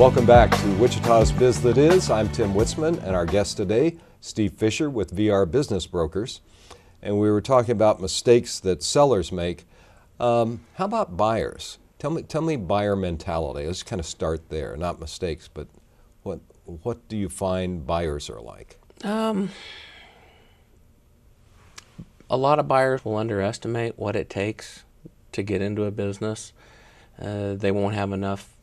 Welcome back to Wichita's Biz That Is. I'm Tim Witzman, and our guest today, Steve Fisher with VR Business Brokers. And we were talking about mistakes that sellers make. How about buyers? Tell me buyer mentality. Let's kind of start there. Not mistakes, but what do you find buyers are like? A lot of buyers will underestimate what it takes to get into a business. They won't have enough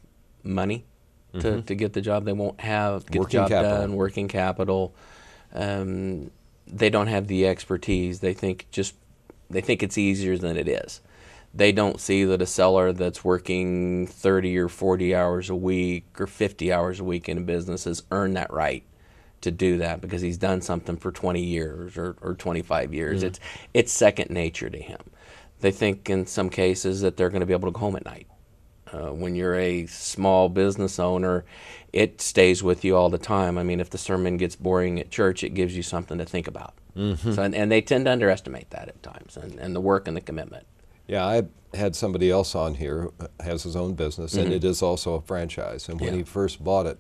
money to get the job. They won't have get the job done, working capital. They don't have the expertise. They think it's easier than it is. They don't see that a seller that's working 30 or 40 hours a week or 50 hours a week in a business has earned that right to do that because he's done something for 20 years or 25 years. It's second nature to him. They think in some cases that they're going to be able to go home at night. When you're a small business owner, it stays with you all the time. I mean, if the sermon gets boring at church, it gives you something to think about. So, and they tend to underestimate that at times, and the work and the commitment. Yeah, I had somebody else on here who has his own business, and it is also a franchise. And when he first bought it,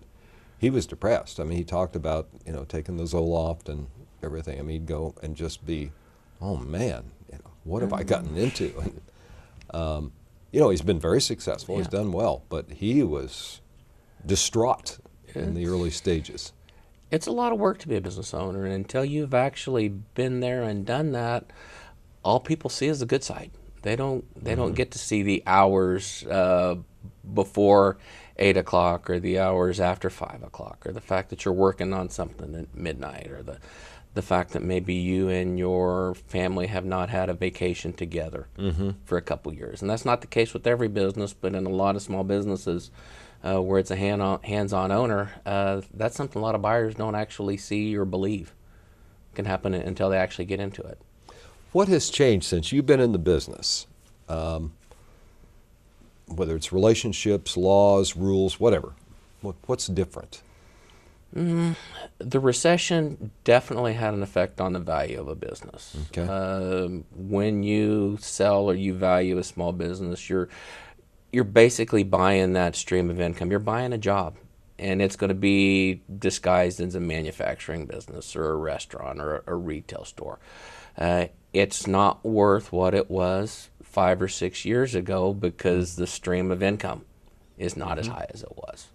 he was depressed. I mean, he talked about, taking the Zoloft and everything. I mean, he'd go and just be, oh man, what have I gotten into? And, he's been very successful. He's done well, but he was distraught in the early stages. It's a lot of work to be a business owner, and until you've actually been there and done that, all people see is the good side. They don't get to see the hours before 8 o'clock or the hours after 5 o'clock, or the fact that you're working on something at midnight, or the fact that maybe you and your family have not had a vacation together for a couple years. And that's not the case with every business, but in a lot of small businesses where it's a hands-on owner, that's something a lot of buyers don't actually see or believe can happen until they actually get into it. What has changed since you've been in the business? Whether it's relationships, laws, rules, whatever. What's different? The recession definitely had an effect on the value of a business. Okay. When you sell or you value a small business, you're basically buying that stream of income. You're buying a job, and it's going to be disguised as a manufacturing business or a restaurant or a retail store. It's not worth what it was 5 or 6 years ago because the stream of income is not as high as it was.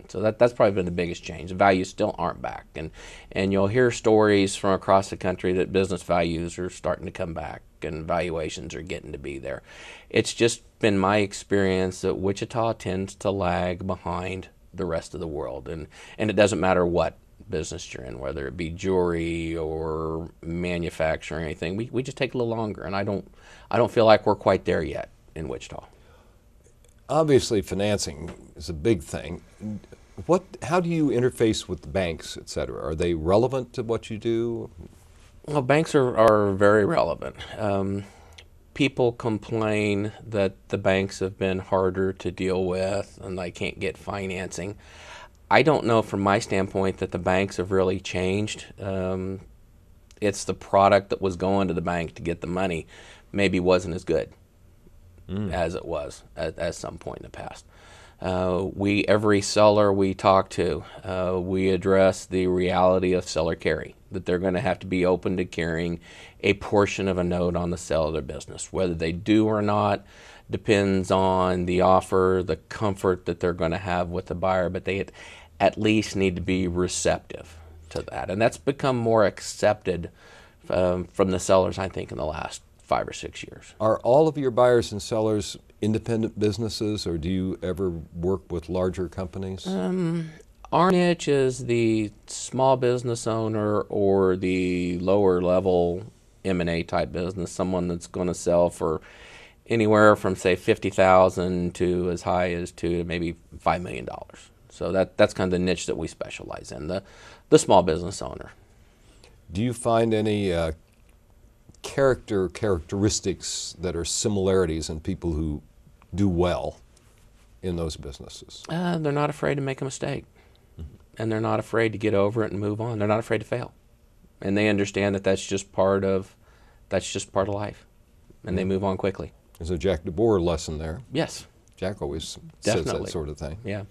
So that's probably been the biggest change. The values still aren't back, and you'll hear stories from across the country that business values are starting to come back and valuations are getting to be there. It's just been my experience that Wichita tends to lag behind the rest of the world, and it doesn't matter what business you're in, whether it be jewelry or manufacturing or anything. We just take a little longer, and I don't feel like we're quite there yet in Wichita. Obviously, financing is a big thing. How do you interface with the banks, et cetera? Are they relevant to what you do? Well, banks are very relevant. People complain that the banks have been harder to deal with and they can't get financing. I don't know from my standpoint that the banks have really changed. It's the product that was going to the bank to get the money maybe wasn't as good as it was at some point in the past. Every seller we talk to, we address the reality of seller carry, that they're going to have to be open to carrying a portion of a note on the sale of their business. Whether they do or not depends on the offer, the comfort that they're going to have with the buyer, but they at least need to be receptive to that. And that's become more accepted from the sellers, I think, in the last 5 or 6 years. Are all of your buyers and sellers independent businesses, or do you ever work with larger companies? Our niche is the small business owner or the lower level M&A type business, someone that's going to sell for anywhere from, say, $50,000 to as high as to maybe $5 million. So that's kind of the niche that we specialize in, the small business owner. Do you find any characteristics that are similarities in people who do well in those businesses? They're not afraid to make a mistake, and they're not afraid to get over it and move on. They're not afraid to fail, and they understand that that's just part of life, and they move on quickly. There's a Jack DeBoer lesson there. Yes, Jack always definitely says that sort of thing. Yeah.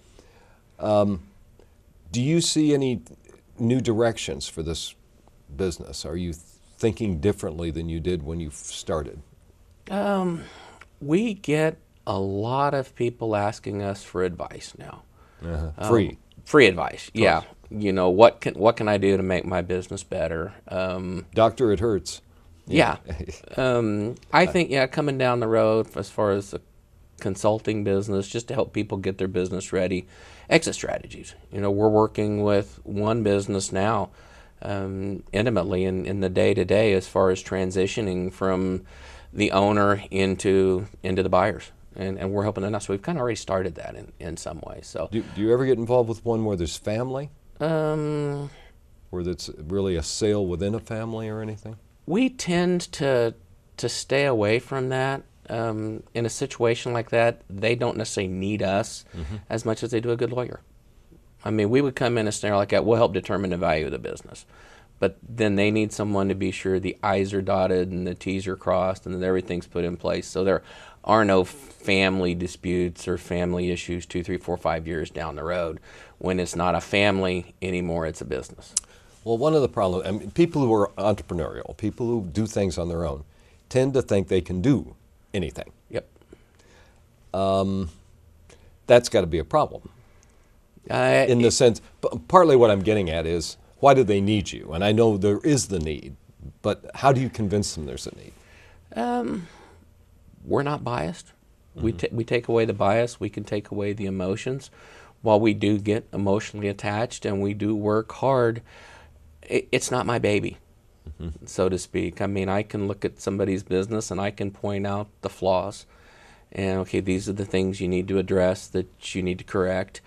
Do you see any new directions for this business? Are you thinking differently than you did when you started? We get a lot of people asking us for advice now. Free. Free advice, yeah. You know, what can I do to make my business better? Doctor, it hurts. Yeah. I think, yeah, coming down the road as far as the consulting business, just to help people get their business ready, exit strategies. You know, we're working with one business now intimately in the day-to-day as far as transitioning from the owner into the buyers. And we're helping them out. So we've kind of already started that in some ways. So Do you ever get involved with one where there's family? um, Where it's really a sale within a family or anything? we tend to stay away from that. In a situation like that, they don't necessarily need us as much as they do a good lawyer. I mean, we would come in a scenario like that, we'll help determine the value of the business. But then they need someone to be sure the I's are dotted and the T's are crossed and that everything's put in place. So there are no family disputes or family issues 2, 3, 4, 5 years down the road. When it's not a family anymore, it's a business. Well, one of the problems, I mean, people who are entrepreneurial, people who do things on their own, tend to think they can do anything. Yep. That's got to be a problem. In the sense, partly what I'm getting at is, why do they need you? And I know there is the need, but how do you convince them there's a need? We're not biased. We take away the bias. We can take away the emotions. While we do get emotionally attached and we do work hard, it's not my baby, so to speak. I mean, I can look at somebody's business and I can point out the flaws. And, okay, these are the things you need to address, that you need to correct.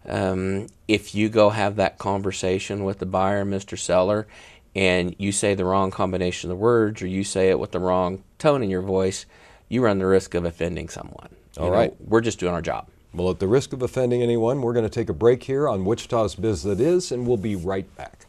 If you go have that conversation with the buyer, Mr. Seller, and you say the wrong combination of words or you say it with the wrong tone in your voice, you run the risk of offending someone. All right. We're just doing our job. Well, at the risk of offending anyone, we're going to take a break here on Wichita's Biz That Is, and we'll be right back.